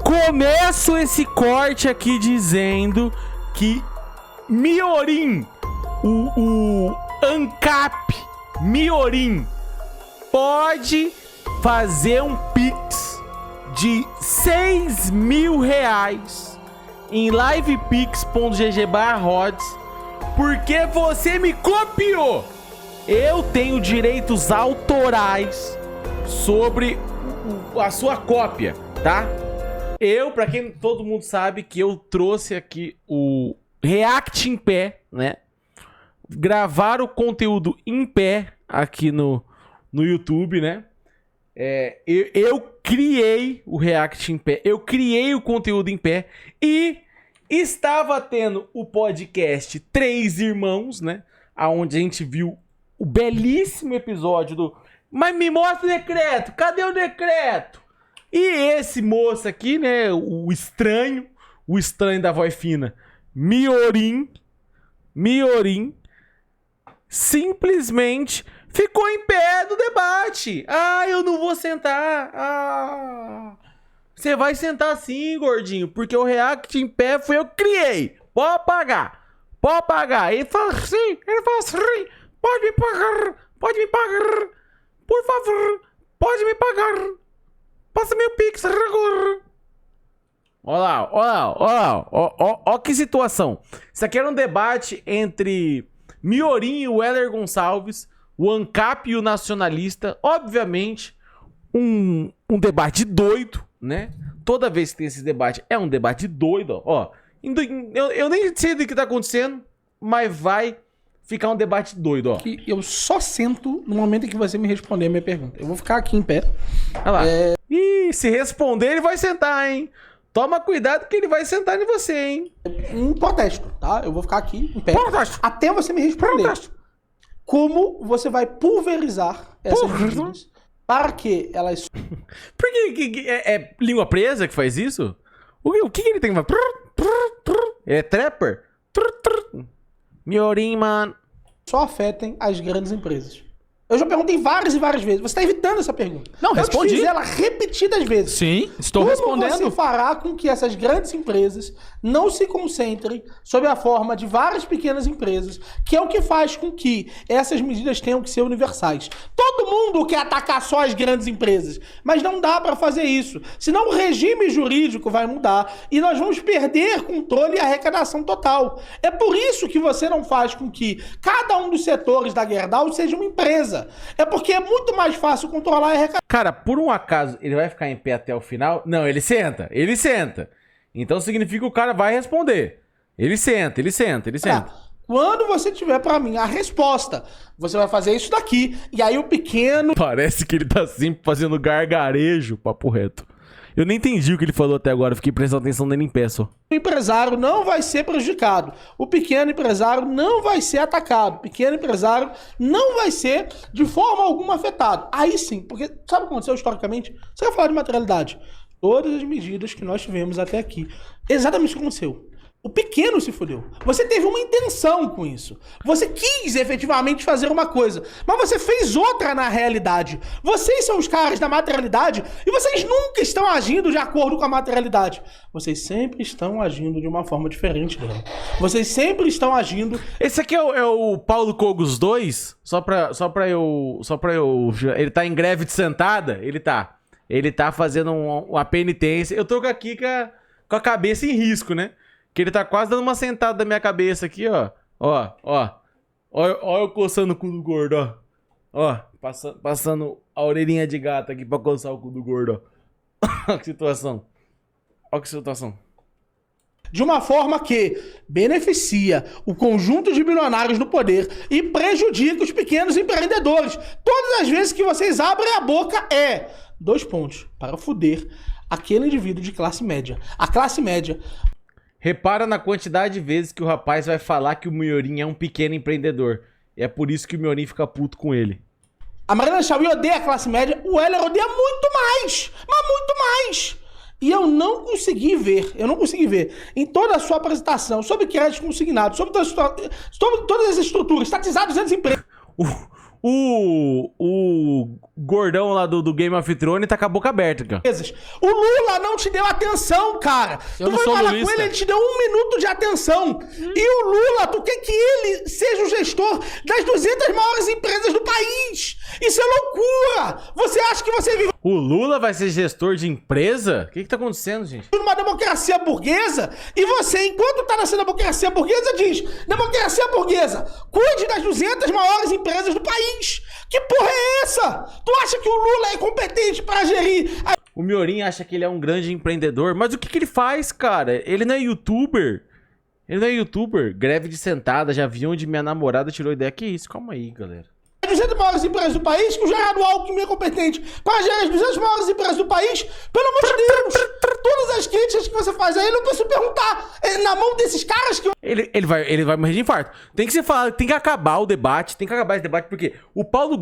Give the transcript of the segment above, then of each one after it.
começo esse corte aqui dizendo que Miorim, o ANCAP Miorim, pode fazer um Pix de R$6.000 em livepix.gg/rods porque você me copiou. Eu tenho direitos autorais sobre a sua cópia, tá? Pra quem todo mundo sabe que eu trouxe aqui o React em pé, né? Gravar o conteúdo em pé aqui no YouTube, né? Eu criei o React em pé, eu criei o conteúdo em pé e estava tendo o podcast Três Irmãos, né? Onde a gente viu o belíssimo episódio do Mas me mostra o decreto, cadê o decreto? E esse moço aqui, né? O estranho da voz fina, Miorim, simplesmente ficou em pé do debate. Eu não vou sentar. Você vai sentar sim, gordinho, porque o React em pé foi eu que criei. Pode pagar. Ele fala assim, pode me pagar. Por favor, pode me pagar. Passa meu Pix agora. Olha lá. Ó que situação. Isso aqui era um debate entre Miorim e o Weller Gonçalves, o ANCAP e o nacionalista. Obviamente, um debate doido, né? Toda vez que tem esse debate, é um debate doido, ó. Eu nem sei do que tá acontecendo, mas vai ficar um debate doido, ó. Eu só sento no momento em que você me responder a minha pergunta. Eu vou ficar aqui em pé. Olha lá. Ih, se responder, ele vai sentar, hein? Toma cuidado que ele vai sentar em você, hein? Em protesto, tá? Eu vou ficar aqui em pé. Protesto. Até você me responder. Protesto. Como você vai pulverizar essas medidas para que elas... Por que é língua presa que faz isso? O que ele tem que fazer? É trapper? Miorim, mano. Só afetem as grandes empresas. Eu já perguntei várias e várias vezes. Você está evitando essa pergunta. Não, respondi. Eu fiz ela repetidas vezes. Sim, estou respondendo. Como você fará com que essas grandes empresas não se concentrem sob a forma de várias pequenas empresas, que é o que faz com que essas medidas tenham que ser universais? Todo mundo quer atacar só as grandes empresas, mas não dá para fazer isso. Senão o regime jurídico vai mudar e nós vamos perder controle e arrecadação total. É por isso que você não faz com que cada um dos setores da Gerdau seja uma empresa. É porque é muito mais fácil controlar e arrecadar. Cara, por um acaso, ele vai ficar em pé até o final? Não, ele senta. Então significa que o cara vai responder. Ele senta. Quando você tiver pra mim a resposta, você vai fazer isso daqui. E aí o pequeno... Parece que ele tá sempre fazendo gargarejo, papo reto. Eu nem entendi o que ele falou até agora, fiquei prestando atenção nele em pé só. O empresário não vai ser prejudicado. O pequeno empresário não vai ser atacado. O pequeno empresário não vai ser de forma alguma afetado. Aí sim, porque sabe o que aconteceu historicamente? Você vai falar de materialidade. Todas as medidas que nós tivemos até aqui, exatamente o que aconteceu. O pequeno se fudeu. Você teve uma intenção com isso. Você quis efetivamente fazer uma coisa, mas você fez outra na realidade. Vocês são os caras da materialidade e vocês nunca estão agindo de acordo com a materialidade. Vocês sempre estão agindo de uma forma diferente, galera. Vocês sempre estão agindo... Esse aqui é o Paulo Cogos 2? Só pra eu... Ele tá em greve de sentada? Ele tá fazendo uma penitência. Eu tô aqui com a cabeça em risco, né? Que ele tá quase dando uma sentada na minha cabeça aqui, ó. Ó eu coçando o cu do gordo, ó. Passando a orelhinha de gato aqui pra coçar o cu do gordo, ó. Olha que situação. De uma forma que beneficia o conjunto de bilionários no poder e prejudica os pequenos empreendedores. Todas as vezes que vocês abrem a boca 2 pontos para fuder aquele indivíduo de classe média. A classe média... Repara na quantidade de vezes que o rapaz vai falar que o Miorim é um pequeno empreendedor. E é por isso que o Miorim fica puto com ele. A Mariana Chauí odeia a classe média, o Weller odeia muito mais, mas muito mais. E eu não consegui ver em toda a sua apresentação sobre crédito consignado, sobre todas as estruturas, estatizados antes de emprego. O o gordão lá do Game of Thrones tá com a boca aberta, cara. O Lula não te deu atenção, cara. Eu Tu não foi sou falar lulista. com ele te deu 1 minuto de atenção. E o Lula, tu quer que ele seja o gestor das 200 maiores empresas do país. Isso é loucura. Você acha que você vive O Lula vai ser gestor de empresa? O que tá acontecendo, gente? numa democracia burguesa e você, enquanto tá nessa democracia burguesa, diz: democracia burguesa, cuide das 200 maiores empresas do país. Que porra é essa? Tu acha que o Lula é competente para gerir O Miorim acha que ele é um grande empreendedor, mas o que ele faz, cara? Ele não é youtuber. Ele não é youtuber. Greve de sentada, já vi onde minha namorada tirou ideia. Que isso? Calma aí, galera. as 200 maiores empresas do país, que o Gerardo Alckmin é competente para gerir as 200 maiores empresas do país? Pelo amor de Deus! Todas as críticas que você faz a ele, eu preciso perguntar. É na mão desses caras que... Ele vai morrer de infarto. Tem que se falar, tem que acabar o debate, tem que acabar esse debate, porque o Paulo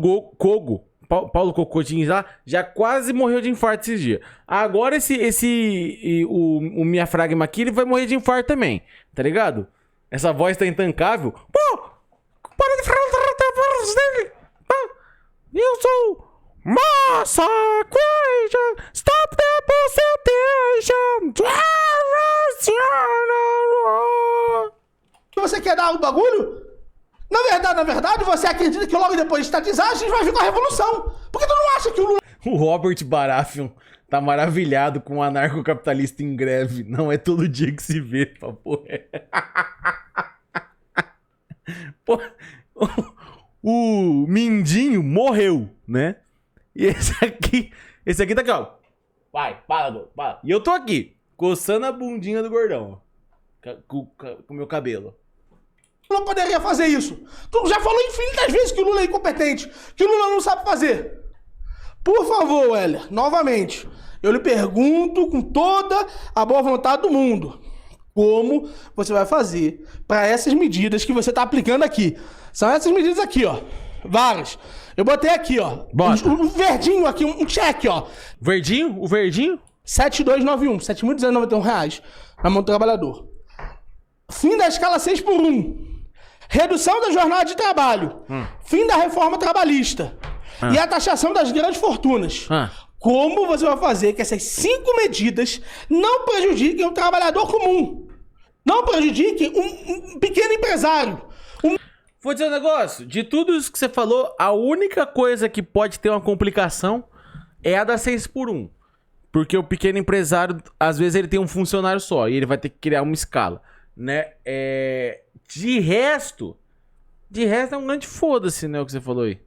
Cocotinho lá já quase morreu de infarto esses dias. Agora o Miafragma aqui, ele vai morrer de infarto também, tá ligado? Essa voz tá intancável. Pô, para de falar dele. Eu sou Massacration. Stop the presentation. Você quer dar o bagulho? Na verdade, você acredita que logo depois de estatizar, a gente vai vir com a revolução. Por que tu não acha que o Lula... O Robert Baratheon tá maravilhado com o anarcocapitalista em greve. Não é todo dia que se vê, papo. Pô, o Mindinho morreu, né? E esse aqui tá aqui, ó. Vai, para. E eu tô aqui, coçando a bundinha do gordão, ó, com o meu cabelo. não poderia fazer isso? Tu já falou infinitas vezes que o Lula é incompetente, que o Lula não sabe fazer. Por favor, Weller, novamente, eu lhe pergunto com toda a boa vontade do mundo, como você vai fazer para essas medidas que você tá aplicando aqui? São essas medidas aqui, ó, várias. Eu botei aqui, ó, um verdinho aqui, um cheque, ó. Verdinho? O verdinho? 7291, R$7.291 na mão do trabalhador. Fim da escala 6x1. Redução da jornada de trabalho. Fim da reforma trabalhista. E a taxação das grandes fortunas. Como você vai fazer que essas 5 medidas não prejudiquem o trabalhador comum? Não prejudiquem um pequeno empresário. Vou dizer um negócio. De tudo isso que você falou, a única coisa que pode ter uma complicação é a da 6x1. Porque o pequeno empresário, às vezes, ele tem um funcionário só. E ele vai ter que criar uma escala, né? De resto é um grande foda-se, né? O que você falou aí.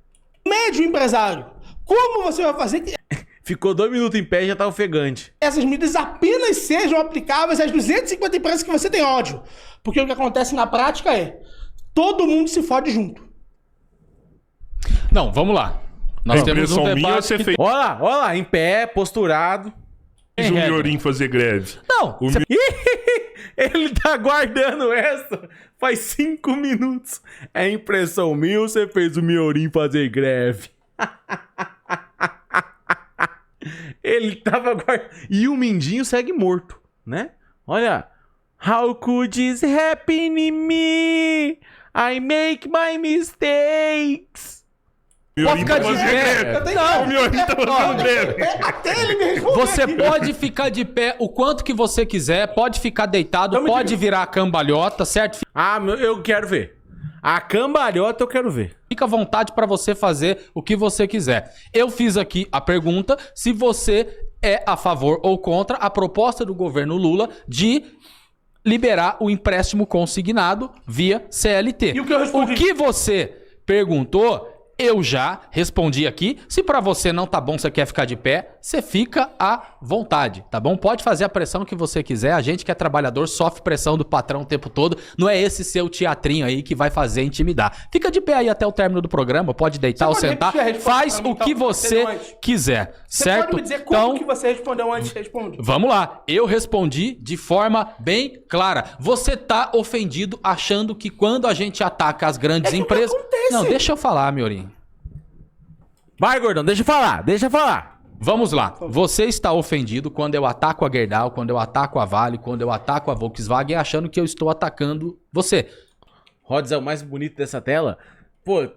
Médio empresário. Como você vai fazer que Ficou 2 minutos em pé e já tá ofegante. essas medidas apenas sejam aplicáveis às 250 empresas que você tem ódio? Porque o que acontece na prática é todo mundo se fode junto. Não, vamos lá. Nós temos um debate você que... fez Olha lá, em pé, posturado. o Miorim fazer greve. Não, O cê- Ele tá guardando essa faz 5 minutos. É impressão minha ou você fez o Miorim fazer greve? Ele tava guardando. E o Mindinho segue morto, né? Olha. How could this happen in me? I make my mistakes. Miorim ficar tá de fazendo pé. greve. Não. O Miorim tá fazendo greve. Até ele me respondeu Você aqui. pode ficar de pé o quanto que você quiser, pode ficar deitado, Não me pode diga. virar cambalhota, certo? Eu quero ver. A cambalhota eu quero ver. Fica à vontade para você fazer o que você quiser. Eu fiz aqui a pergunta se você é a favor ou contra a proposta do governo Lula de liberar o empréstimo consignado via CLT. E o que eu respondi? O que você perguntou, eu já respondi aqui. Se pra você não tá bom, você quer ficar de pé, você fica à vontade, tá bom? Pode fazer a pressão que você quiser. A gente que é trabalhador sofre pressão do patrão o tempo todo. Não é esse seu teatrinho aí que vai fazer intimidar. Fica de pé aí até o término do programa. Pode deitar ou Você pode sentar. repetir a resposta Faz pra mim, o que então, você antes? quiser, Você certo? pode me dizer como que você respondeu antes de responder? Vamos lá, eu respondi de forma bem clara. Você tá ofendido achando que quando a gente ataca as grandes É que o que empresas... acontece? Não, deixa eu falar, Miorim. Vai, gordão, deixa eu falar. Vamos lá. Você está ofendido quando eu ataco a Gerdau, quando eu ataco a Vale, quando eu ataco a Volkswagen, achando que eu estou atacando você. Rods é o mais bonito dessa tela. Pô,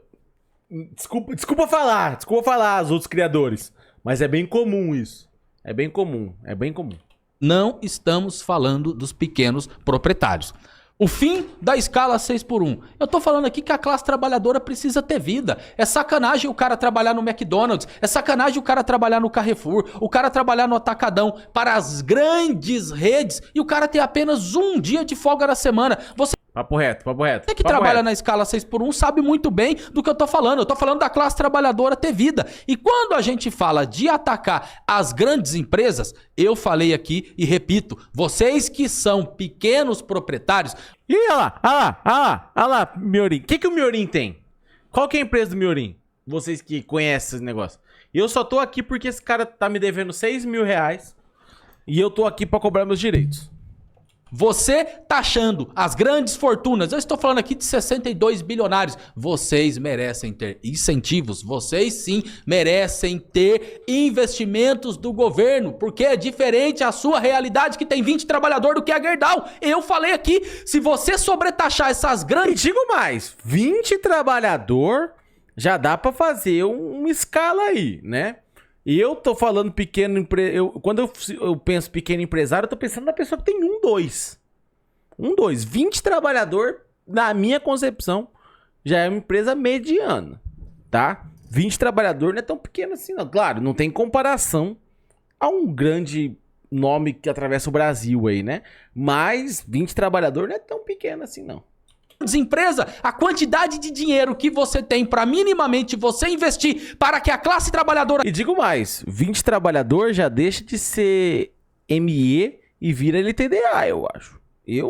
Desculpa falar os outros criadores. Mas é bem comum isso. É bem comum. Não estamos falando dos pequenos proprietários. O fim da escala 6x1. Eu tô falando aqui que a classe trabalhadora precisa ter vida. É sacanagem o cara trabalhar no McDonald's, é sacanagem o cara trabalhar no Carrefour, o cara trabalhar no Atacadão para as grandes redes e o cara ter apenas um dia de folga na semana. Você Papo reto. que trabalha na escala 6x1 sabe muito bem do que eu tô falando. Eu tô falando da classe trabalhadora ter vida. E quando a gente fala de atacar as grandes empresas, eu falei aqui e repito, vocês que são pequenos proprietários... E olha lá, Miorim. O que o Miorim tem? Qual que é a empresa do Miorim? Vocês que conhecem esse negócio. Eu só tô aqui porque esse cara tá me devendo 6 mil reais e eu tô aqui pra cobrar meus direitos. Você taxando as grandes fortunas, eu estou falando aqui de 62 bilionários, vocês merecem ter incentivos, vocês sim merecem ter investimentos do governo, porque é diferente a sua realidade que tem 20 trabalhadores do que a Gerdau. Eu falei aqui, se você sobretaxar essas E grandes... digo mais, 20 trabalhador já dá pra fazer uma escala aí, né? E eu tô falando pequeno empresário. Quando eu penso pequeno empresário, eu tô pensando na pessoa que tem 2. 20 trabalhador, na minha concepção, já é uma empresa mediana, tá? 20 trabalhador não é tão pequeno assim, não. Claro, não tem comparação a um grande nome que atravessa o Brasil aí, né? Mas 20 trabalhador não é tão pequeno assim, não. Empresa, a quantidade de dinheiro que você tem para minimamente você investir para que a classe trabalhadora... E digo mais, 20 trabalhador já deixa de ser ME e vira LTDA, eu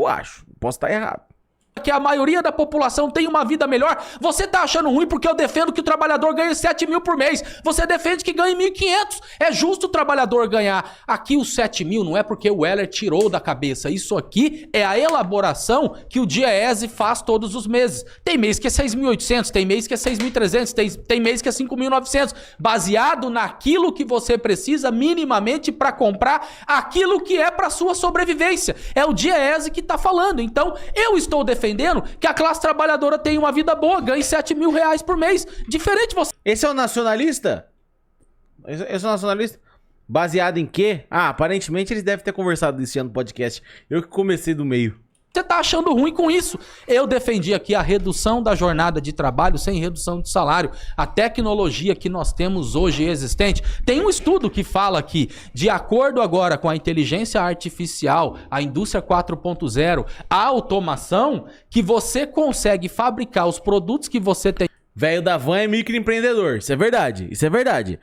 acho. Posso estar errado. Que a maioria da população tem uma vida melhor. Você tá achando ruim porque eu defendo que o trabalhador ganhe 7 mil por mês. Você defende que ganhe 1.500. É justo o trabalhador ganhar. Aqui os 7 mil não é porque o Weller tirou da cabeça. Isso aqui é a elaboração que o DIEESE faz todos os meses. Tem mês que é 6.800, tem mês que é 6.300, tem mês que é 5.900. Baseado naquilo que você precisa minimamente para comprar aquilo que é para sua sobrevivência. É o DIEESE que tá falando. Então, eu estou defendendo que a classe trabalhadora tem uma vida boa, ganhe 7 mil reais por mês. Diferente você... Esse é o nacionalista? Esse é o nacionalista? Baseado em quê? Ah, aparentemente eles devem ter conversado desse ano no podcast. Eu que comecei do meio. Você tá achando ruim com isso? Eu defendi aqui a redução da jornada de trabalho sem redução de salário. A tecnologia que nós temos hoje existente. Tem um estudo que fala que, de acordo agora com a inteligência artificial, a indústria 4.0, a automação, que você consegue fabricar os produtos que você tem. Velho da van é microempreendedor. Isso é verdade.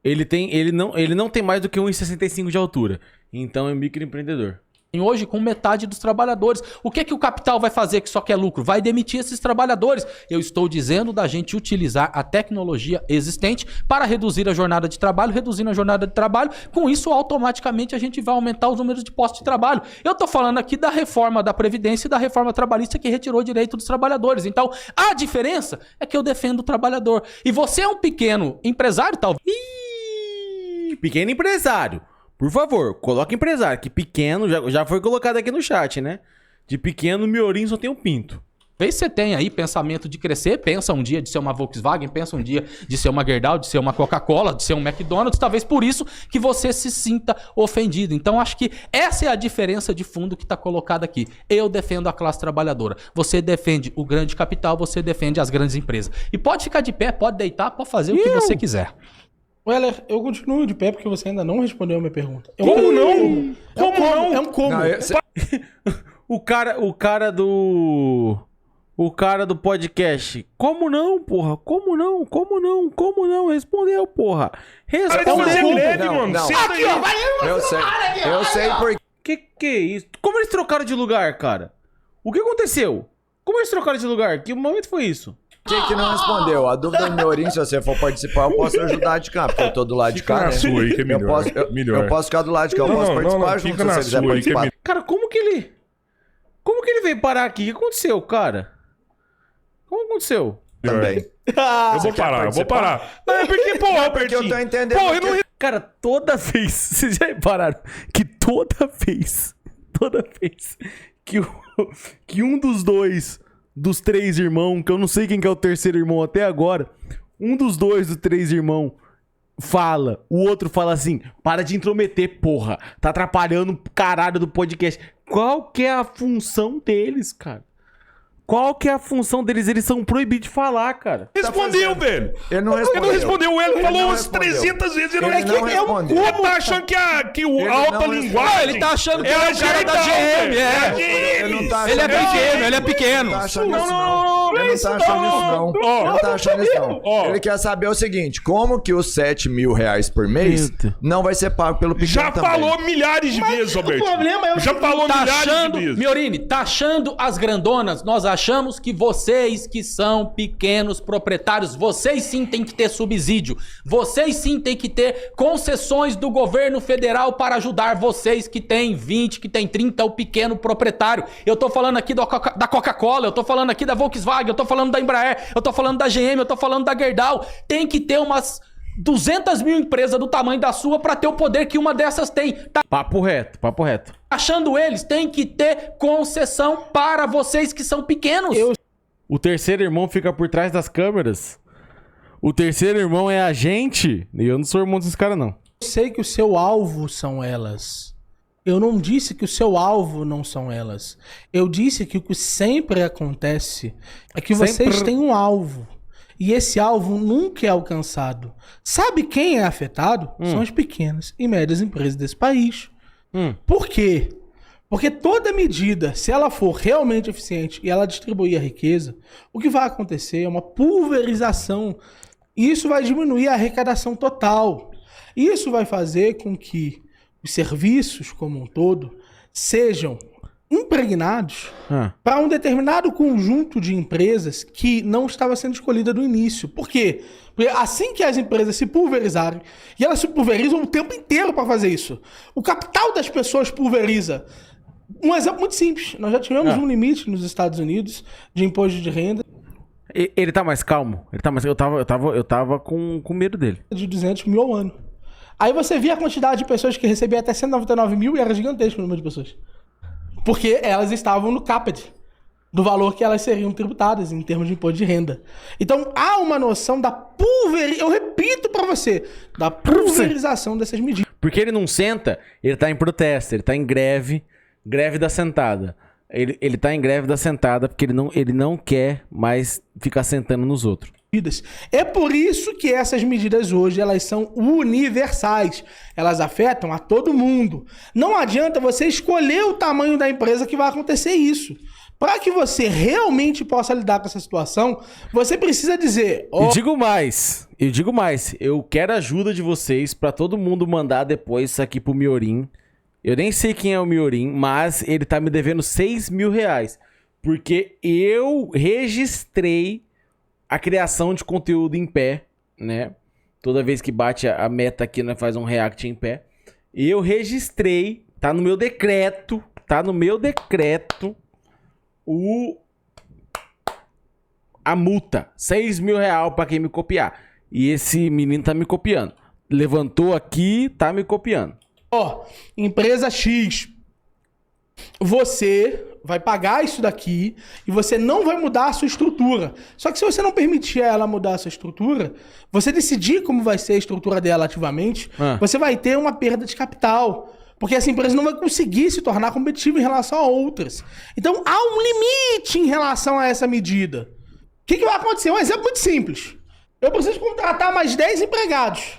Ele não tem mais do que 1,65 de altura. Então é microempreendedor. Hoje com metade dos trabalhadores. O que o capital vai fazer que só quer lucro? Vai demitir esses trabalhadores. Eu estou dizendo da gente utilizar a tecnologia existente para reduzir a jornada de trabalho. Reduzindo a jornada de trabalho, com isso automaticamente a gente vai aumentar os números de postos de trabalho. Eu estou falando aqui da reforma da Previdência e da reforma trabalhista que retirou o direito dos trabalhadores. Então, a diferença é que eu defendo o trabalhador. E você é um pequeno empresário, talvez... Pequeno empresário. Por favor, coloque empresário, que pequeno, já foi colocado aqui no chat, né? De pequeno, Miorim só tem um pinto. Talvez você tenha aí pensamento de crescer, pensa um dia de ser uma Volkswagen, pensa um dia de ser uma Gerdau, de ser uma Coca-Cola, de ser um McDonald's, talvez por isso que você se sinta ofendido. Então acho que essa é a diferença de fundo que está colocada aqui. Eu defendo a classe trabalhadora, você defende o grande capital, você defende as grandes empresas. E pode ficar de pé, pode deitar, pode fazer o que você quiser. Weller, eu continuo de pé porque você ainda não respondeu a minha pergunta. Como não? Como não? É um como. O cara do podcast. Como não, porra? Como não? Respondeu, porra. Para de fazer greve, mano. Não. Senta aí. Eu sei por Que é isso? Como eles trocaram de lugar, cara? O que aconteceu? Como eles trocaram de lugar? Que momento foi isso? que não respondeu. A dúvida do Miorim, se você for participar, eu posso ajudar de cá, porque eu tô do lado de Fica cá, na né? sua aí, que é melhor. Eu posso ficar do lado de cá, eu posso participar junto, fica se na você quiser sua aí, que é participar. melhor. Cara, como que ele veio parar aqui? O que aconteceu, cara? Como aconteceu? Também. Eu vou parar. Não, é porque, porra, Porque eu tô entendendo. Porra, eu não... Cara, toda vez, vocês já repararam que toda vez que um dos dois dos 3 irmãos, que eu não sei quem que é o terceiro irmão até agora, um dos 2 dos 3 irmãos fala, o outro fala assim, para de intrometer, porra, tá atrapalhando o caralho do podcast. Qual que é a função deles, cara? Qual que é a função deles? Eles são proibidos de falar, cara. Respondeu, velho. Ele não Ele não respondeu, ele falou não umas respondeu. 300 vezes. Ele Ele não respondeu. Ele tá achando que Ele a não alta respondeu. linguagem... Ele tá achando que é é o cara da ajeitão, GM, velho. é. a GM. Ele não tá Ele é achando pequeno, ele é pequeno. Não tá achando isso, não. Ele não tá achando isso, não. Ele não tá achando isso, não. Ó. Ele quer saber o seguinte, como que os 7 mil reais por mês Meu Deus. não vai ser pago pelo pequeno Já também? falou milhares de vezes, Roberto. o problema é o Já seguinte, falou Tá milhares achando, de vezes. Miorini, tá achando as grandonas? Nós achamos que vocês que são pequenos proprietários, vocês sim têm que ter subsídio. Vocês sim têm que ter concessões do governo federal para ajudar vocês que têm 20, que têm 30, o pequeno proprietário. Eu tô falando aqui da Coca-Cola, eu tô falando aqui da Volkswagen, eu tô falando da Embraer, eu tô falando da GM, eu tô falando da Gerdau. Tem que ter umas 200 mil empresas do tamanho da sua para ter o poder que uma dessas tem. Tá Papo reto, papo reto. achando eles? Tem que ter concessão para vocês que são pequenos. O terceiro irmão fica por trás das câmeras. O terceiro irmão é a gente. E eu não sou irmão desses caras, não. Eu sei que o seu alvo são elas. Eu não disse que o seu alvo não são elas. Eu disse que o que sempre acontece é que vocês Sempre. têm um alvo. E esse alvo nunca é alcançado. Sabe quem é afetado? São as pequenas e médias empresas desse país. Por quê? Porque toda medida, se ela for realmente eficiente e ela distribuir a riqueza, o que vai acontecer é uma pulverização. E isso vai diminuir a arrecadação total. Isso vai fazer com que os serviços como um todo sejam impregnados para um determinado conjunto de empresas que não estava sendo escolhida do início. Por quê? Porque assim que as empresas se pulverizarem, e elas se pulverizam o tempo inteiro para fazer isso, o capital das pessoas pulveriza. Um exemplo muito simples. Nós já tivemos um limite nos Estados Unidos de imposto de renda Ele tá mais calmo? Ele tá mais... Eu tava com medo dele. de 200 mil ao ano. Aí você via a quantidade de pessoas que recebiam até 199 mil e era gigantesco o número de pessoas. Porque elas estavam no caput do valor que elas seriam tributadas em termos de imposto de renda. Então há uma noção da pulverização, eu repito pra você, da pulverização dessas medidas. Porque ele não senta, ele tá em protesto, ele tá em greve da sentada. Ele tá em greve da sentada porque ele não quer mais ficar sentando nos outros. É por isso que essas medidas hoje elas são universais. Elas afetam a todo mundo. Não adianta você escolher o tamanho da empresa que vai acontecer isso. Para que você realmente possa lidar com essa situação, você precisa dizer... E digo mais, eu quero a ajuda de vocês pra todo mundo mandar depois isso aqui pro Miorim. Eu nem sei quem é o Miorim, mas ele tá me devendo 6 mil reais. Porque eu registrei a criação de conteúdo em pé, né? Toda vez que bate a meta aqui, nós faz um react em pé. E eu registrei, tá no meu decreto, a multa, 6 mil reais pra quem me copiar. E esse menino tá me copiando. Levantou aqui, tá me copiando. Empresa X, você vai pagar isso daqui e você não vai mudar a sua estrutura. Só que se você não permitir ela mudar a sua estrutura, você decidir como vai ser a estrutura dela ativamente, você vai ter uma perda de capital. Porque essa empresa não vai conseguir se tornar competitiva em relação a outras. Então há um limite em relação a essa medida. O que vai acontecer? Um exemplo muito simples. Eu preciso contratar mais 10 empregados.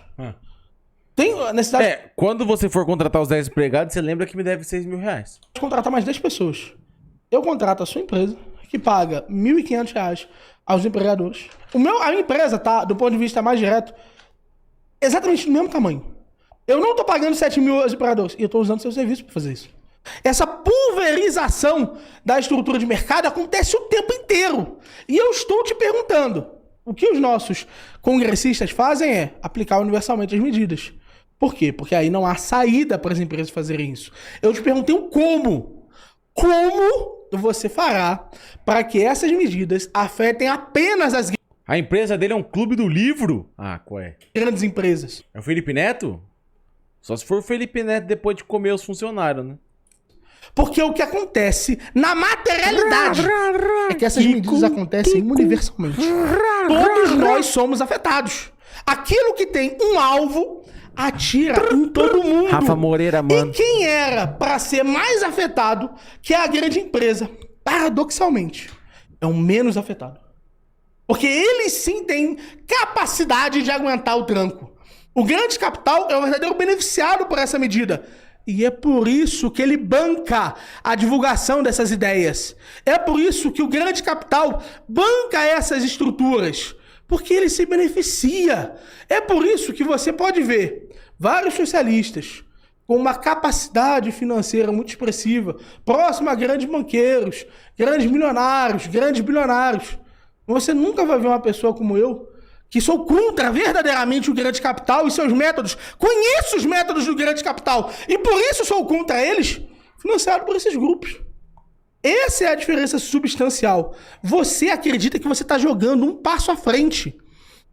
Tem necessidade Quando você for contratar os 10 empregados, você lembra que me deve 6 mil reais. de contratar mais 10 pessoas. Eu contrato a sua empresa, que paga R$ 1.500 aos empregadores. A minha empresa tá, do ponto de vista mais direto, exatamente do mesmo tamanho. Eu não tô pagando 7 mil aos empregadores, e eu tô usando seu serviço para fazer isso. Essa pulverização da estrutura de mercado acontece o tempo inteiro. E eu estou te perguntando, o que os nossos congressistas fazem é aplicar universalmente as medidas. Por quê? Porque aí não há saída para as empresas fazerem isso. Eu te perguntei o como. Como você fará para que essas medidas afetem apenas as A empresa dele é um clube do livro? Ah, qual é? grandes empresas? É o Felipe Neto? Só se for o Felipe Neto depois de comer os funcionários, né? Porque o que acontece na materialidade é que essas medidas acontecem universalmente. Todos nós somos afetados. Aquilo que tem um alvo atira em todo mundo. Rafa Moreira, mano. E quem era para ser mais afetado, que é a grande empresa, paradoxalmente, é o menos afetado. Porque eles sim têm capacidade de aguentar o tranco. O grande capital é o verdadeiro beneficiado por essa medida. E é por isso que ele banca a divulgação dessas ideias. É por isso que o grande capital banca essas estruturas. Porque ele se beneficia. É por isso que você pode ver vários socialistas com uma capacidade financeira muito expressiva, próximo a grandes banqueiros, grandes milionários, grandes bilionários. Você nunca vai ver uma pessoa como eu, que sou contra verdadeiramente o grande capital e seus métodos. Conheço os métodos do grande capital e por isso sou contra eles, financiado por esses grupos. Essa é a diferença substancial. Você acredita que você está jogando um passo à frente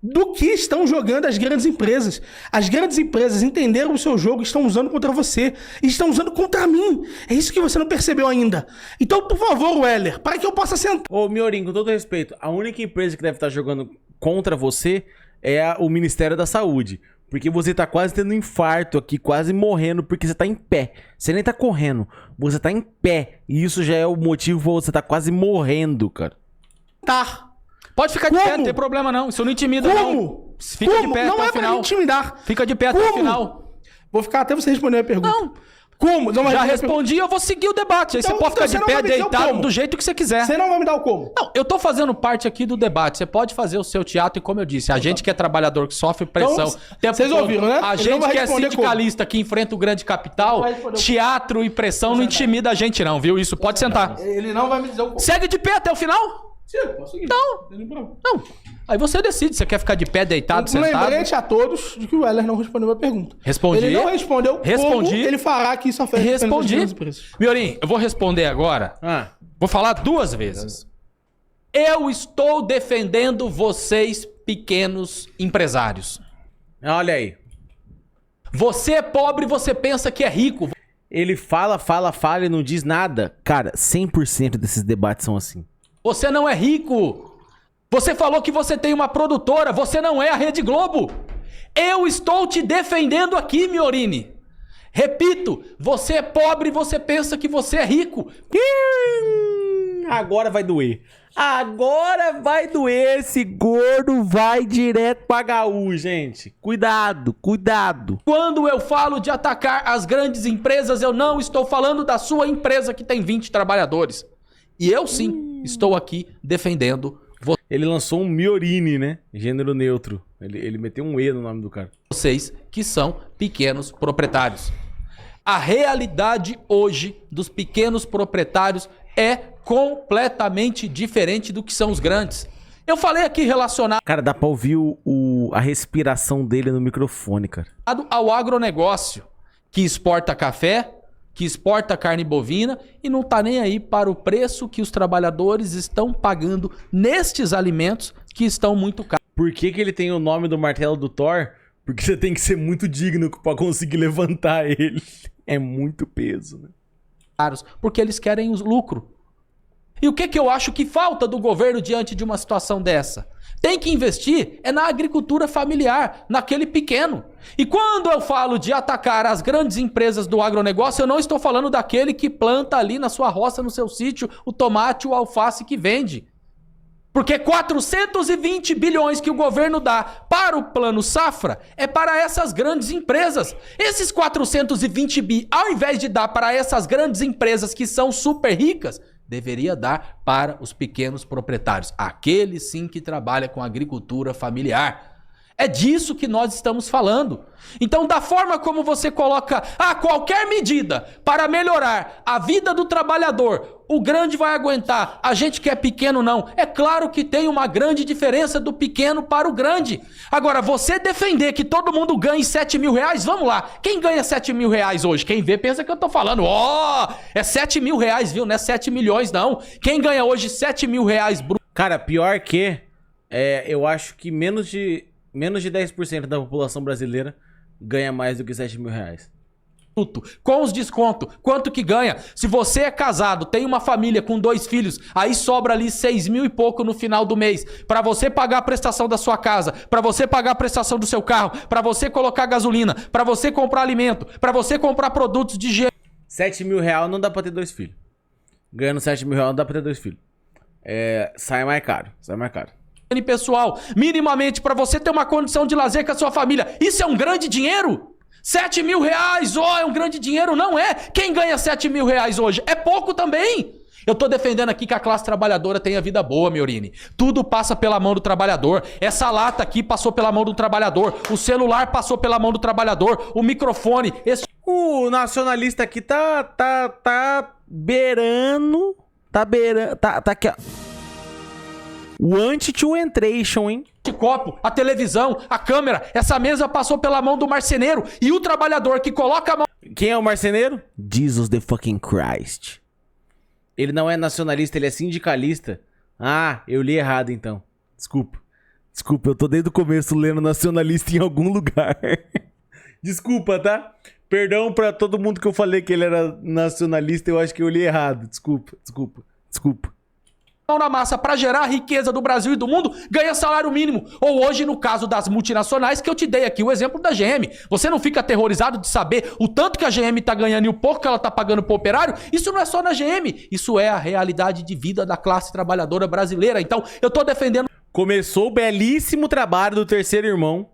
do que estão jogando as grandes empresas. As grandes empresas entenderam o seu jogo e estão usando contra você. E estão usando contra mim. É isso que você não percebeu ainda. Então, por favor, Weller, para que eu possa sentar... Ô, Miorim, com todo respeito, a única empresa que deve estar jogando contra você é o Ministério da Saúde. Porque você tá quase tendo um infarto aqui, quase morrendo, porque você tá em pé. Você nem tá correndo, você tá em pé. E isso já é o motivo pra você tá quase morrendo, cara. Tá. Pode ficar de pé, não tem problema não. Isso não intimida, Como? não. Fica de pé não até é o final. pra me intimidar. Fica de pé até o final. Vou ficar até você responder a pergunta. Não. Como? Não vai Já responder a pergunta. respondi, eu vou seguir o debate. Aí Então- você pode então ficar você de não pé, vai me dizer o deitado, como. do jeito que você quiser. Você não vai me dar o como. Não, eu tô fazendo parte aqui do debate. Você pode fazer o seu teatro e, como eu disse, a gente que é trabalhador, que sofre pressão. Então, o tempo vocês todo, ouviram, né? A Ele não gente vai que é responder sindicalista, que enfrenta o grande capital, Não vai responder como. teatro e pressão não intimida a gente não, viu? Isso, pode sentar. Ele não vai me dizer o como. Segue de pé até o final? Sim, eu posso seguir. Não. Não. Aí você decide, você quer ficar de pé, deitado, Um sentado? lembrete a todos de que o Weller não respondeu a pergunta. Respondi. Ele não respondeu Respondi. como ele fará que isso afeta Respondi. apenas as empresas. Miorim, eu vou responder agora. Vou falar 2 vezes. Eu estou defendendo vocês, pequenos empresários. Olha aí. Você é pobre, você pensa que é rico. Ele fala e não diz nada. Cara, 100% desses debates são assim. Você não é rico. Você falou que você tem uma produtora. Você não é a Rede Globo. Eu estou te defendendo aqui, Miorini. Repito, você é pobre e você pensa que você é rico. Agora vai doer. Agora vai doer. Esse gordo vai direto pra HU, gente. Cuidado, cuidado. Quando eu falo de atacar as grandes empresas, eu não estou falando da sua empresa que tem 20 trabalhadores. E eu sim estou aqui defendendo Ele lançou um Miorini, né? Gênero neutro. Ele meteu um E no nome do cara. vocês que são pequenos proprietários. A realidade hoje dos pequenos proprietários é completamente diferente do que são os grandes. Eu falei aqui relacionado Cara, dá pra ouvir a respiração dele no microfone, cara. ao agronegócio, que exporta café, que exporta carne bovina e não tá nem aí para o preço que os trabalhadores estão pagando nestes alimentos que estão muito caros. Por que ele tem o nome do martelo do Thor? Porque você tem que ser muito digno pra conseguir levantar ele. É muito peso, né? Porque eles querem o lucro. E o que eu acho que falta do governo diante de uma situação dessa? Tem que investir na agricultura familiar, naquele pequeno. E quando eu falo de atacar as grandes empresas do agronegócio, eu não estou falando daquele que planta ali na sua roça, no seu sítio, o tomate, o alface que vende. Porque 420 bilhões que o governo dá para o Plano Safra é para essas grandes empresas. Esses 420 bi, ao invés de dar para essas grandes empresas que são super ricas, deveria dar para os pequenos proprietários. Aqueles sim que trabalham com agricultura familiar. É disso que nós estamos falando. Então, da forma como você coloca qualquer medida para melhorar a vida do trabalhador, o grande vai aguentar, a gente que é pequeno não. É claro que tem uma grande diferença do pequeno para o grande. Agora, você defender que todo mundo ganhe 7 mil reais, vamos lá. Quem ganha 7 mil reais hoje? Quem vê pensa que eu tô falando, é 7 mil reais, viu? Não é 7 milhões não. Quem ganha hoje 7 mil reais bruto? Cara, pior que... eu acho que menos de 10% da população brasileira ganha mais do que 7 mil reais. com os descontos, quanto que ganha. Se você é casado, tem uma família com 2 filhos, aí sobra ali 6 mil e pouco no final do mês, pra você pagar a prestação da sua casa, pra você pagar a prestação do seu carro, pra você colocar gasolina, pra você comprar alimento, pra você comprar produtos de higiene. 7 mil reais não dá pra ter 2 filhos. Ganhando 7 mil reais não dá pra ter 2 filhos. Sai mais caro, Pessoal, minimamente pra você ter uma condição de lazer com a sua família. Isso é um grande dinheiro? 7 mil reais, é um grande dinheiro? Não é. Quem ganha 7 mil reais hoje? É pouco também. Eu tô defendendo aqui que a classe trabalhadora tenha vida boa, Miorini. Tudo passa pela mão do trabalhador. Essa lata aqui passou pela mão do trabalhador. O celular passou pela mão do trabalhador. O microfone. O nacionalista aqui tá beirando. Tá aqui, ó. O anti-to-entration, hein? Esse copo, a televisão, a câmera, essa mesa passou pela mão do marceneiro. E o trabalhador que coloca a mão... Quem é o marceneiro? Jesus the fucking Christ. Ele não é nacionalista, ele é sindicalista. Ah, eu li errado então. Desculpa, eu tô desde o começo lendo nacionalista em algum lugar. Desculpa, tá? Perdão pra todo mundo que eu falei que ele era nacionalista, eu acho que eu li errado. Desculpa. na massa para gerar a riqueza do Brasil e do mundo, ganha salário mínimo. Ou hoje, no caso das multinacionais, que eu te dei aqui o exemplo da GM. Você não fica aterrorizado de saber o tanto que a GM tá ganhando e o pouco que ela tá pagando pro operário? Isso não é só na GM. Isso é a realidade de vida da classe trabalhadora brasileira. Então, eu tô defendendo... Começou o belíssimo trabalho do terceiro irmão.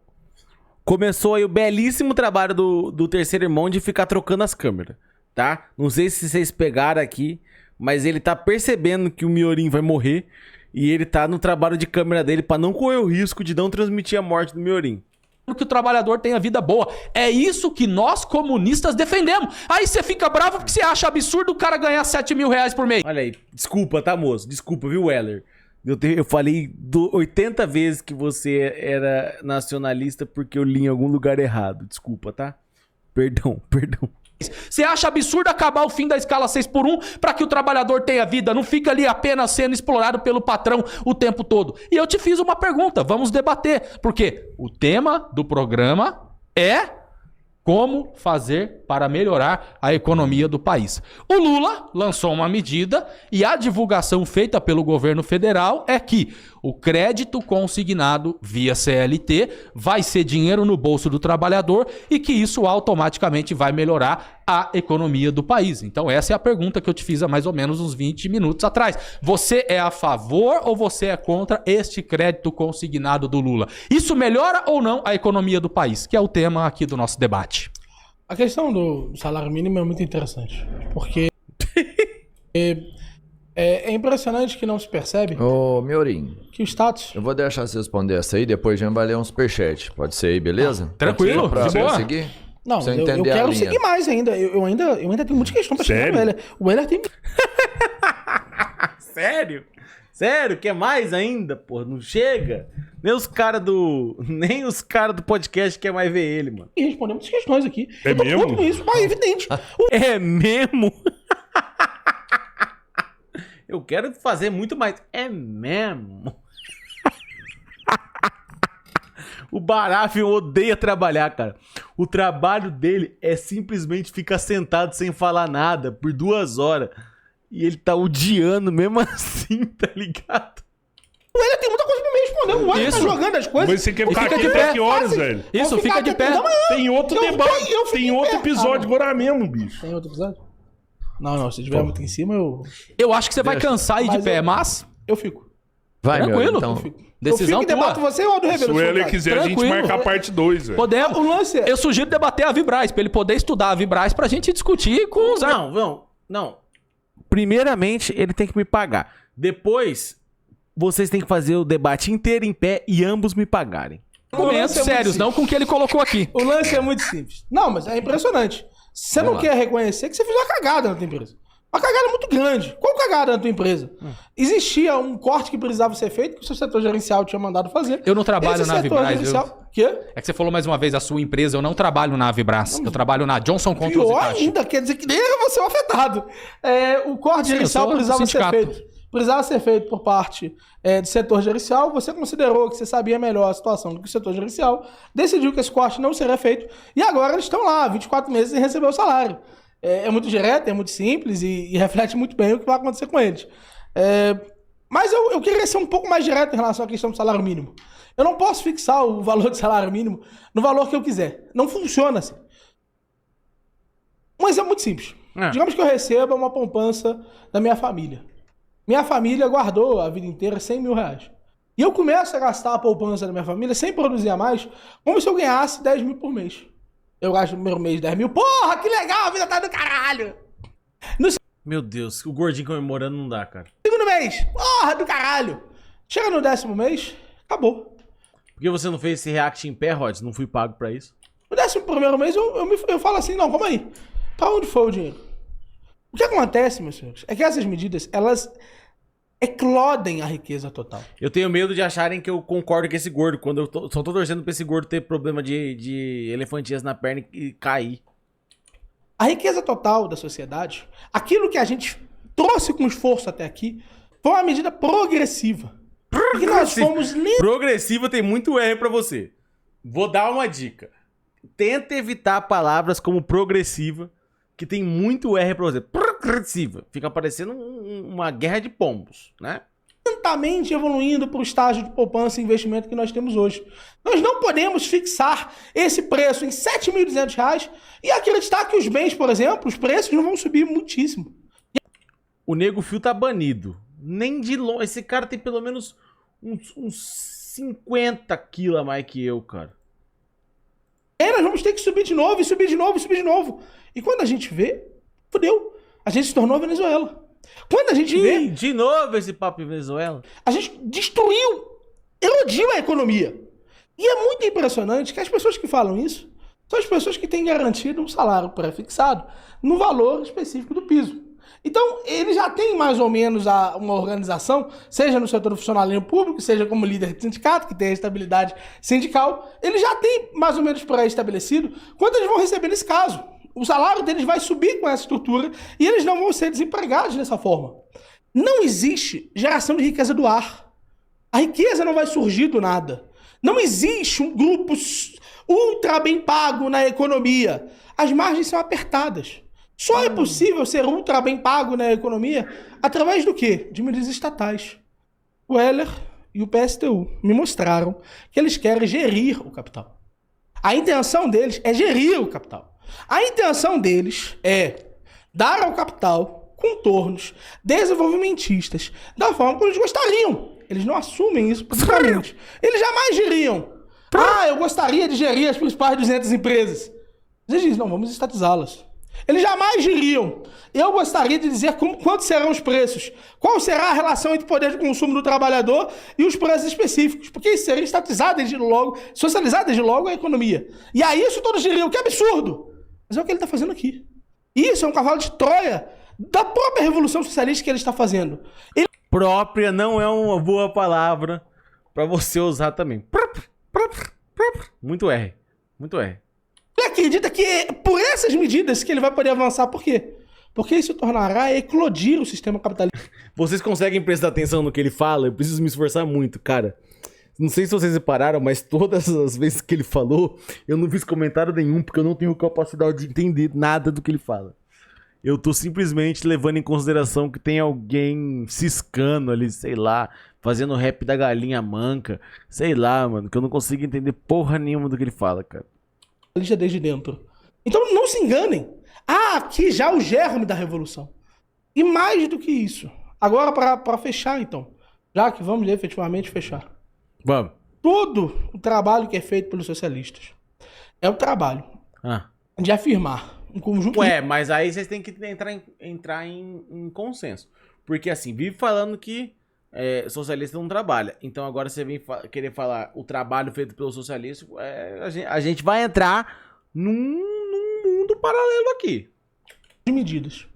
Começou aí o belíssimo trabalho do terceiro irmão de ficar trocando as câmeras, tá? Não sei se vocês pegaram aqui, mas ele tá percebendo que o Miorim vai morrer e ele tá no trabalho de câmera dele pra não correr o risco de não transmitir a morte do Miorim. Que o trabalhador tenha vida boa. É isso que nós comunistas defendemos. Aí você fica bravo porque você acha absurdo o cara ganhar 7 mil reais por mês. Olha aí, desculpa, tá, moço? Desculpa, viu, Weller? Eu falei 80 vezes que você era nacionalista porque eu li em algum lugar errado. Desculpa, tá? Perdão. Você acha absurdo acabar o fim da escala 6x1 para que o trabalhador tenha vida? Não fica ali apenas sendo explorado pelo patrão o tempo todo. E eu te fiz uma pergunta, vamos debater. Porque o tema do programa é como fazer para melhorar a economia do país. O Lula lançou uma medida e a divulgação feita pelo governo federal é que o crédito consignado via CLT vai ser dinheiro no bolso do trabalhador e que isso automaticamente vai melhorar a economia do país. Então essa é a pergunta que eu te fiz há mais ou menos uns 20 minutos atrás. Você é a favor ou você é contra este crédito consignado do Lula? Isso melhora ou não a economia do país? Que é o tema aqui do nosso debate. A questão do salário mínimo é muito interessante, porque é impressionante que não se percebe Ô, Miorim, que o status... eu vou deixar você responder essa aí, depois a gente vai ler um superchat. Pode ser aí, beleza? Tranquilo, Pra de boa. seguir? Não, Pra você eu entender a quero linha. seguir mais ainda. Eu ainda tenho muitas questões pra chegar Sério? no Weller. O Weller tem... Sério? Sério? Quer mais ainda? Pô, não chega? Nem os caras do podcast quer mais ver ele, mano. E responder muitas questões aqui. É eu tô mesmo? puto com isso, é evidente. É mesmo? Eu quero fazer muito mais. É mesmo? O Baraf odeia trabalhar, cara. O trabalho dele é simplesmente ficar sentado sem falar nada por 2 horas. E ele tá odiando mesmo assim, tá ligado? O Weller tem muita coisa pra me responder. O Weller tá Isso. jogando as coisas. Mas você quer ficar fica aqui de pé. até que horas, velho? Isso, Vou fica ficar de aqui pé. até amanhã. Tem outro Eu debate, fico tem em outro pé. episódio agora mesmo, bicho. Tem outro episódio? Não, se tiver muito em cima, Eu acho que você vai cansar aí de Mas pé, eu- mas... eu fico. Vai, Tranquilo. Miorim, então. Eu fico. Decisão eu fico e debato tua. você ou do Se Rebelo? o Heller quiser, a gente Tranquilo. marca a parte 2, velho. Podemos. O lance é... Eu sugiro debater a Vibraz, pra ele poder estudar a Vibraz pra gente discutir com os... Não. Primeiramente, ele tem que me pagar. Depois, vocês têm que fazer o debate inteiro em pé e ambos me pagarem. argumentos lance é muito sérios, não com o que ele colocou aqui. O lance é muito simples. Não, mas é impressionante. Você não quer reconhecer que você fez uma cagada na tua empresa. Uma cagada muito grande. Qual cagada na tua empresa? Existia um corte que precisava ser feito, que o seu setor gerencial tinha mandado fazer. Eu não trabalho Esse na setor Vibraz, gerencial... Quê? É que você falou mais uma vez a sua empresa, eu não trabalho na Vibraz, eu trabalho na Johnson Controls e Pior Caixa. ainda, quer dizer que nem era você o afetado. O corte Sim, eu gerencial sou do precisava ser sindicato. feito. precisava ser feito por parte do setor gerencial, você considerou que você sabia melhor a situação do que o setor gerencial, decidiu que esse corte não seria feito, e agora eles estão lá, 24 meses sem receber o salário. É muito direto, é muito simples e reflete muito bem o que vai acontecer com eles. Mas eu queria ser um pouco mais direto em relação à questão do salário mínimo. Eu não posso fixar o valor do salário mínimo no valor que eu quiser. Não funciona assim. Um exemplo muito simples. Digamos que eu receba uma poupança da minha família. Minha família guardou a vida inteira 100 mil reais. E eu começo a gastar a poupança da minha família sem produzir a mais, como se eu ganhasse 10 mil por mês. Eu gasto no primeiro mês 10 mil. Porra, que legal, a vida tá do caralho! No Meu Deus, o gordinho comemorando não dá, cara. segundo mês, porra do caralho! Chega no 10º mês, acabou. Por que você não fez esse react em pé, Rod? Não fui pago pra isso. No 11º mês eu falo assim, não, calma aí. Pra onde foi o dinheiro? O que acontece, meus senhores, é que essas medidas, elas eclodem a riqueza total. Eu tenho medo de acharem que eu concordo com esse gordo, quando eu só tô torcendo pra esse gordo ter problema de elefantias na perna e cair. A riqueza total da sociedade, aquilo que a gente trouxe com esforço até aqui, foi uma medida progressiva. Porque nós fomos Progressiva tem muito R pra você. Vou dar uma dica. Tenta evitar palavras como progressiva, que tem muito R pra você. Progressiva. Fica parecendo uma guerra de pombos, né? lentamente evoluindo para o estágio de poupança e investimento que nós temos hoje. Nós não podemos fixar esse preço em R$ 7.200 e acreditar que os bens, por exemplo, os preços não vão subir muitíssimo. O Nego Fio tá banido. Nem de longe. Esse cara tem pelo menos uns 50 quilos a mais que eu, cara. E nós vamos ter que subir de novo, e subir de novo, e subir de novo. E quando a gente vê, fudeu. A gente se tornou a Venezuela. Quando a gente vê... De novo esse papo em Venezuela. A gente destruiu, erodiu a economia. E é muito impressionante que as pessoas que falam isso são as pessoas que têm garantido um salário pré-fixado no valor específico do piso. Então, ele já tem mais ou menos uma organização, seja no setor do funcionalismo público, seja como líder de sindicato, que tem a estabilidade sindical, ele já tem mais ou menos pré-estabelecido quanto eles vão receber nesse caso. O salário deles vai subir com essa estrutura e eles não vão ser desempregados dessa forma. Não existe geração de riqueza do ar. A riqueza não vai surgir do nada. Não existe um grupo ultra bem pago na economia. As margens são apertadas. Só é possível ser ultra bem pago na economia através do quê? De medidas estatais. O Heller e o PSTU me mostraram que eles querem gerir o capital. A intenção deles é gerir o capital. A intenção deles é dar ao capital contornos desenvolvimentistas da forma como eles gostariam. Eles não assumem isso publicamente. Eles jamais geriam. Eu gostaria de gerir as principais 200 empresas. Eles dizem, não, vamos estatizá-las. Eles jamais diriam. Eu gostaria de dizer quantos serão os preços. Qual será a relação entre o poder de consumo do trabalhador e os preços específicos. Porque isso seria estatizado desde logo, socializado desde logo a economia. E a isso todos diriam, que absurdo. Mas é o que ele está fazendo aqui. Isso é um cavalo de Troia da própria Revolução Socialista que ele está fazendo. Própria não é uma boa palavra para você usar também. Muito R. Muito R. Ele acredita que é por essas medidas que ele vai poder avançar. Por quê? Porque isso tornará eclodir o sistema capitalista. Vocês conseguem prestar atenção no que ele fala? Eu preciso me esforçar muito, cara. Não sei se vocês repararam, mas todas as vezes que ele falou, eu não fiz comentário nenhum, porque eu não tenho capacidade de entender nada do que ele fala. Eu tô simplesmente levando em consideração que tem alguém ciscando ali, sei lá, fazendo rap da galinha manca, sei lá, mano, que eu não consigo entender porra nenhuma do que ele fala, cara. Desde dentro. Então não se enganem. Aqui já o germe da revolução. E mais do que isso. Agora para fechar então. Já que vamos efetivamente fechar. Vamos. Todo o trabalho que é feito pelos socialistas é o trabalho de afirmar um conjunto... Mas aí vocês têm que entrar em consenso. Porque assim, vive falando que socialista não trabalha. Então agora você vem querer falar o trabalho feito pelo socialista, a gente vai entrar num mundo paralelo aqui. De medidas.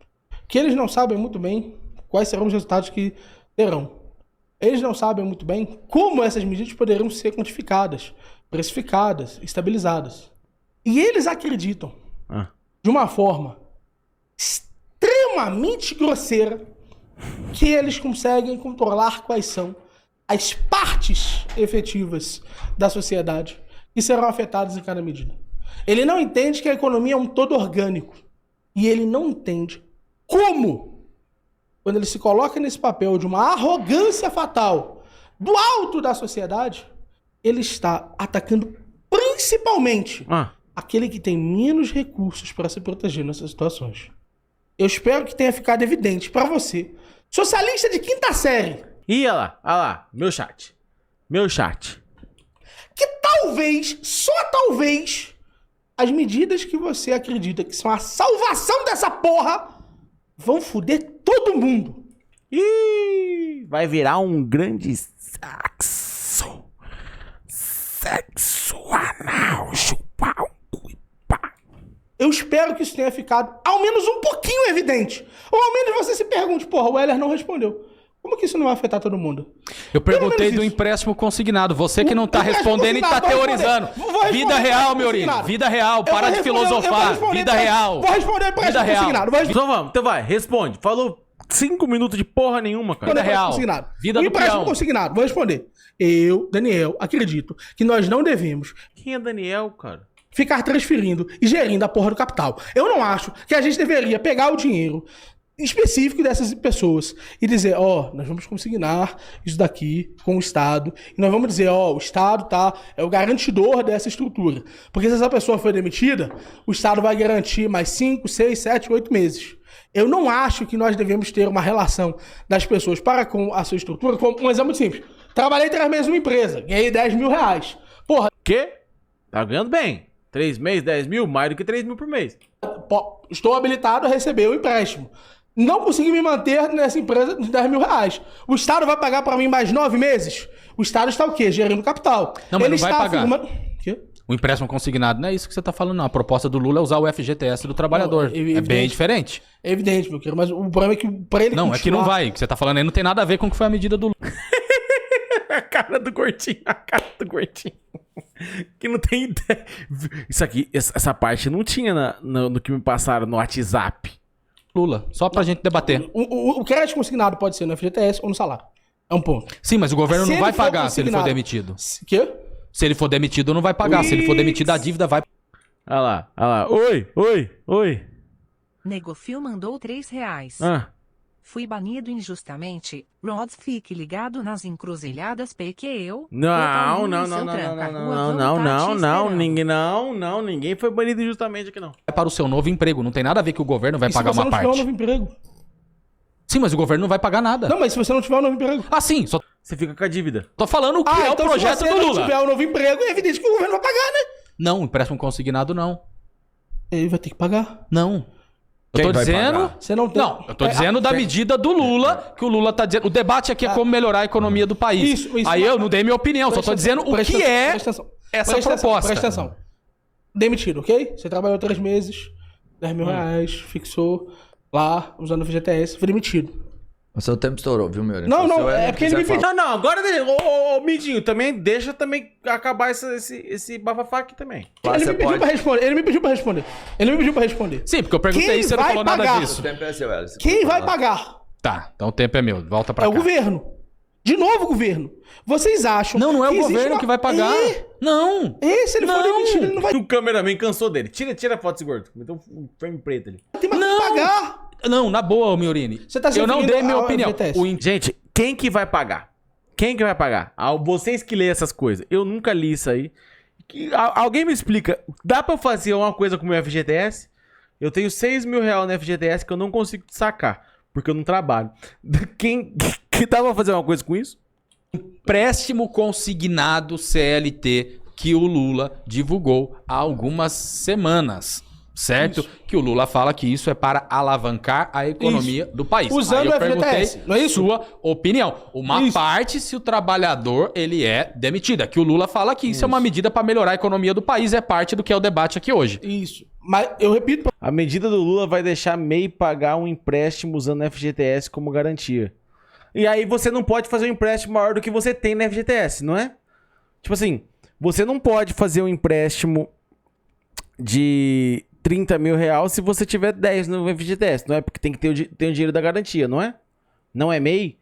Que eles não sabem muito bem quais serão os resultados que terão. Eles não sabem muito bem como essas medidas poderiam ser quantificadas, precificadas, estabilizadas. E eles acreditam, de uma forma extremamente grosseira, que eles conseguem controlar quais são as partes efetivas da sociedade que serão afetadas em cada medida. Ele não entende que a economia é um todo orgânico. E ele não entende como, quando ele se coloca nesse papel de uma arrogância fatal do alto da sociedade, ele está atacando principalmente aquele que tem menos recursos para se proteger nessas situações. Eu espero que tenha ficado evidente para você, socialista de quinta série, Ih, olha lá, meu chat. que talvez, só talvez, as medidas que você acredita que são a salvação dessa porra vão foder todo mundo. Ih, vai virar um grande sexo. Sexo anal, chupar um cu e pá. Eu espero que isso tenha ficado ao menos um pouquinho evidente. Ou ao menos você se pergunte, porra, o Heller não respondeu. Como que isso não vai afetar todo mundo? Eu perguntei menos do isso. empréstimo consignado. Você que não tá O empréstimo respondendo e tá consignado, vou teorizando. responder. Vou responder Vida o real, empréstimo meu Maurício. consignado. Vida real. Eu Para vou de responder, eu vou filosofar. responder Vida o empréstimo. real. Vou responder o empréstimo Vida real. consignado. Vou responder Então vamos, então vai, responde. Falou 5 minutos de porra nenhuma, cara. Vida o empréstimo real. consignado. Vida o do empréstimo peão. consignado. Vou responder. Eu, Daniel, acredito que nós não devemos Quem é Daniel, cara? ficar transferindo e gerindo a porra do capital. Eu não acho que a gente deveria pegar o dinheiro específico dessas pessoas e dizer, nós vamos consignar isso daqui com o Estado e nós vamos dizer, o Estado é o garantidor dessa estrutura. Porque se essa pessoa foi demitida, o Estado vai garantir mais 5, 6, 7, 8 meses. Eu não acho que nós devemos ter uma relação das pessoas para com a sua estrutura, como um exemplo muito simples. Trabalhei 3 meses numa empresa, ganhei 10 mil reais. Porra, Quê? Tá ganhando bem. 3 meses, 10 mil, mais do que 3 mil por mês. estou habilitado a receber o empréstimo. Não consegui me manter nessa empresa de 10 mil reais. O Estado vai pagar para mim mais 9 meses? O Estado está o quê? Gerindo capital. Não, mas Ele não vai está pagar. afirmando... Quê? O empréstimo consignado não é isso que você tá falando, não. A proposta do Lula é usar o FGTS do trabalhador. Não, é é evidente. bem diferente. É evidente, meu querido, mas o problema é que para ele Não, é que não vai. O que você tá falando aí não tem nada a ver com o que foi a medida do Lula. A cara do gordinho. Que não tem ideia. Isso aqui, essa parte não tinha no que me passaram no WhatsApp. Lula, só pra gente debater. O crédito consignado pode ser no FGTS ou no salário. É um ponto. Sim, mas o governo Se não ele vai for pagar se ele for consignado- demitido. Quê? Se ele for demitido, não vai pagar. Se ele for demitido, a dívida vai. Olha lá. Oi. Negofil mandou R$3. Ah, Fui banido injustamente. Rods, fique ligado nas encruzilhadas porque eu... não, ninguém foi banido injustamente aqui não. Vai para o seu novo emprego. Não tem nada a ver que o governo vai E pagar se você uma não tiver um parte. novo emprego? Sim, mas o governo não vai pagar nada. Não, mas se você não tiver um novo emprego... Ah, sim, só Você fica com a dívida. tô falando o que é o então projeto se você do não Lula. tiver um novo emprego, é evidente que o governo vai pagar, né? Não, empréstimo consignado não. Ele vai ter que pagar. Não. Eu Quem tô vai dizendo. pagar? Você não tem... Não, eu tô dizendo da medida do Lula, que o Lula tá dizendo. O debate aqui é como melhorar a economia do país. Isso, Aí eu não dei minha opinião, só tô dizendo o que é essa proposta. Presta atenção. Demitido, ok? Você trabalhou 3 meses, 10 mil reais, fixou lá, usando o FGTS, foi demitido. O seu tempo estourou, viu, meu? Não, Se o não, Heller é porque ele quiser me pediu. Não, agora ô Midinho, também deixa também acabar esse bafafá aqui também. falar, Ele você me pediu pode. pra responder. Ele me pediu pra responder. Sim, porque eu perguntei Quem e você não vai falou nada pagar? O disso. tempo é seu, Heller. Você Quem pode vai falar. pagar? Tá, então o tempo é meu. Volta pra É cá. o governo. De novo o governo. Vocês acham Não é o existe governo uma- que vai pagar. Não. Se ele for Não. demitido, ele não vai O cameraman cansou dele. Tira a foto desse gordo. Então um frame preto ali. ter mais Não. que pagar. Não, na boa, Miorini. Você tá se Eu não referindo dei minha ao opinião. FGTS. Gente, quem que vai pagar? Vocês que lêem essas coisas. Eu nunca li isso aí. Alguém me explica. Dá pra eu fazer uma coisa com o meu FGTS? Eu tenho 6 mil reais no FGTS que eu não consigo sacar. Porque eu não trabalho. Que dá pra fazer uma coisa com isso? Empréstimo consignado CLT que o Lula divulgou há algumas semanas. Certo? Que o Lula fala que isso é para alavancar a economia do país. Usando Aí eu o FGTS, perguntei não é isso? sua opinião. Uma Isso. parte se o trabalhador ele é demitido. Que o Lula fala que isso é uma medida para melhorar a economia do país. É parte do que é o debate aqui hoje. Isso. Mas eu repito pra A medida do Lula vai deixar MEI pagar um empréstimo usando o FGTS como garantia. E aí você não pode fazer um empréstimo maior do que você tem no FGTS, não é? Tipo assim, você não pode fazer um empréstimo de 30 mil reais se você tiver 10 no FGTS, não é? Porque tem que ter o dinheiro da garantia, não é? Não é MEI?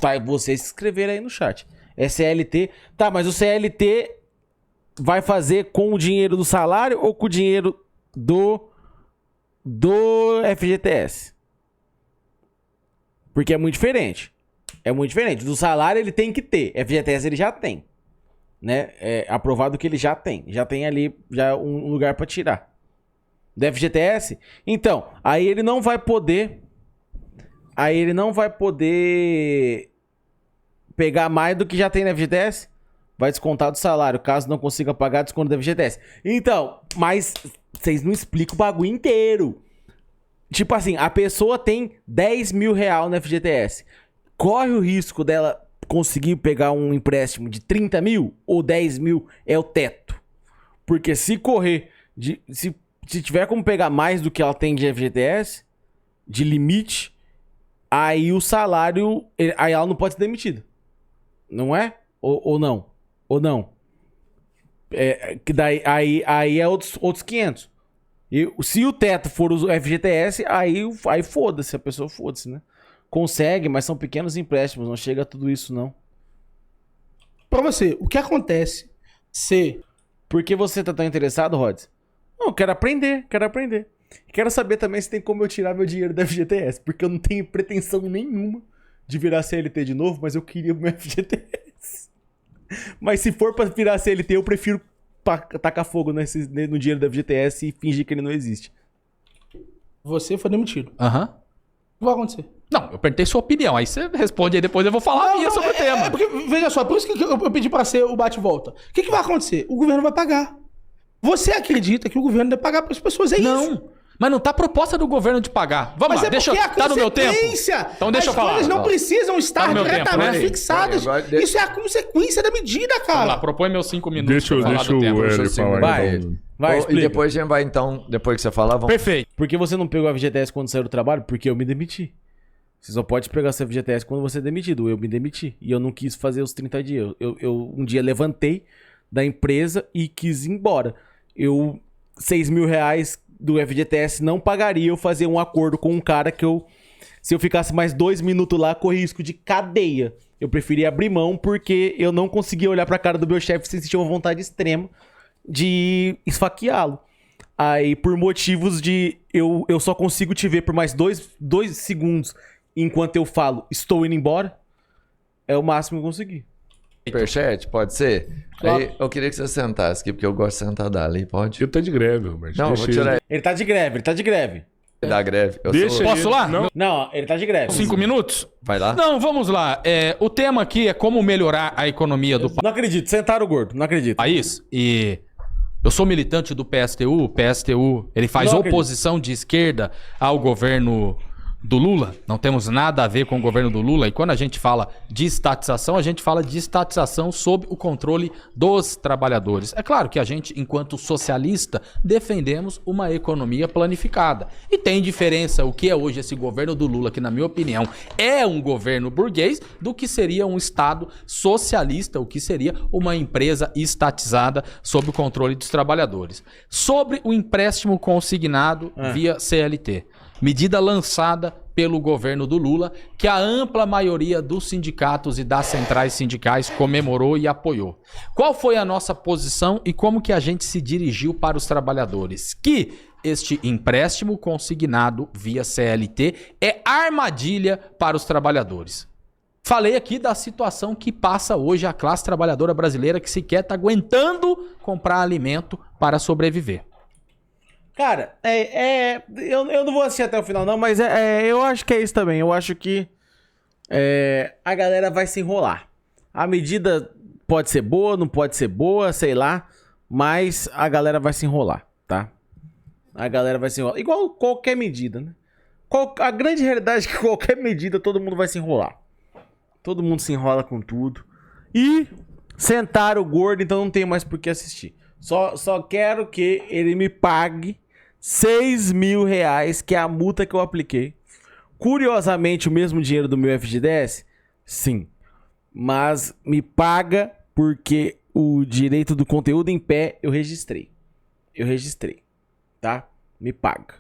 Vai vocês escreverem aí no chat. É CLT. Tá, mas o CLT vai fazer com o dinheiro do salário ou com o dinheiro do FGTS? Porque é muito diferente. É muito diferente. Do salário ele tem que ter. FGTS ele já tem. Né? É aprovado que ele já tem. Já tem ali já um lugar pra tirar. Do FGTS? Então, aí ele não vai poder... Aí ele não vai poder pegar mais do que já tem no FGTS. Vai descontar do salário. Caso não consiga pagar, desconto do FGTS. Então, mas vocês não explicam o bagulho inteiro. Tipo assim, a pessoa tem 10 mil reais no FGTS. Corre o risco dela conseguir pegar um empréstimo de 30 mil ou 10 mil é o teto. Porque se correr, se tiver como pegar mais do que ela tem de FGTS, de limite, aí o salário, aí ela não pode ser demitida. Não é? Ou não? Ou não? Que daí, aí é outros 500. E se o teto for o FGTS, aí foda-se, a pessoa foda-se, né? Consegue, mas são pequenos empréstimos, não chega a tudo isso, não. Pra você, o que acontece se... Por que você tá tão interessado, Rods? Não, eu quero aprender. Quero saber também se tem como eu tirar meu dinheiro do FGTS, porque eu não tenho pretensão nenhuma de virar CLT de novo, mas eu queria o meu FGTS. Mas se for pra virar CLT, eu prefiro tacar fogo no dinheiro do FGTS e fingir que ele não existe. Você foi demitido. Aham. O que vai acontecer? Não, eu perguntei sua opinião. Aí você responde aí depois eu vou falar a minha sobre o tema. Porque, veja só, por isso que eu pedi pra ser o bate-volta. O que vai acontecer? O governo vai pagar. Você acredita que o governo deve pagar para as pessoas? É Não. isso. Mas não tá proposta do governo de pagar. Vamos Mas lá, é deixa eu... porque a Tá no meu tempo? consequência, Então deixa eu falar. As coisas não precisam Tá estar no meu tempo, diretamente né? fixadas. Agora, Isso é a consequência da medida, Vamos lá, cara. propõe meus 5 minutos Deixa pra falar o do tema. Hélio falar. Vai. então. Vai, e explica. depois a gente vai, então, depois que você falar, vamos... Perfeito. Por que você não pegou a FGTS quando saiu do trabalho? Porque eu me demiti. Você só pode pegar seu FGTS quando você é demitido. Eu me demiti. E eu não quis fazer os 30 dias. Eu um dia levantei da empresa e quis ir embora. 6 mil reais do FGTS não pagaria eu fazer um acordo com um cara que se eu ficasse mais 2 minutos lá, corria risco de cadeia. Eu preferia abrir mão porque eu não conseguia olhar pra cara do meu chefe sem sentir uma vontade extrema de esfaqueá-lo. Aí, por motivos de eu só consigo te ver por mais 2 segundos enquanto eu falo, estou indo embora, é o máximo que eu consegui. Superchat, pode ser? Claro. Aí, eu queria que você sentasse aqui, porque eu gosto de sentar dali, pode? Ele tá de greve, Roberto. Não, Deixa vou tirar ele Ele tá de greve. da greve. Eu Deixa sou... Posso ele- lá? Não. Não, ele tá de greve. 5 minutos? Vai lá? Não, vamos lá. O tema aqui é como melhorar a economia do Não acredito, sentaram o gordo, não acredito. país. E eu sou militante do PSTU. O PSTU, ele faz Não acredito. oposição de esquerda ao governo do Lula. Não temos nada a ver com o governo do Lula. E quando a gente fala de estatização, a gente fala de estatização sob o controle dos trabalhadores. É claro que a gente, enquanto socialista, defendemos uma economia planificada. E tem diferença o que é hoje esse governo do Lula, que na minha opinião é um governo burguês, do que seria um Estado socialista, o que seria uma empresa estatizada sob o controle dos trabalhadores. Sobre o empréstimo consignado via CLT. Medida lançada pelo governo do Lula, que a ampla maioria dos sindicatos e das centrais sindicais comemorou e apoiou. Qual foi a nossa posição e como que a gente se dirigiu para os trabalhadores? Que este empréstimo consignado via CLT é armadilha para os trabalhadores. Falei aqui da situação que passa hoje a classe trabalhadora brasileira, que sequer está aguentando comprar alimento para sobreviver. Cara, eu não vou assistir até o final não, mas eu acho que é isso também. Eu acho que a galera vai se enrolar. A medida pode ser boa, não pode ser boa, sei lá, mas a galera vai se enrolar, tá? A galera vai se enrolar. Igual qualquer medida, né? A grande realidade é que qualquer medida todo mundo vai se enrolar. Todo mundo se enrola com tudo. E sentaram o gordo, então não tem mais por que assistir. Só quero que ele me pague 6 mil reais, que é a multa que eu apliquei. Curiosamente, o mesmo dinheiro do meu FGTS? Sim. Mas me paga porque o direito do conteúdo em pé eu registrei. Tá? Me paga.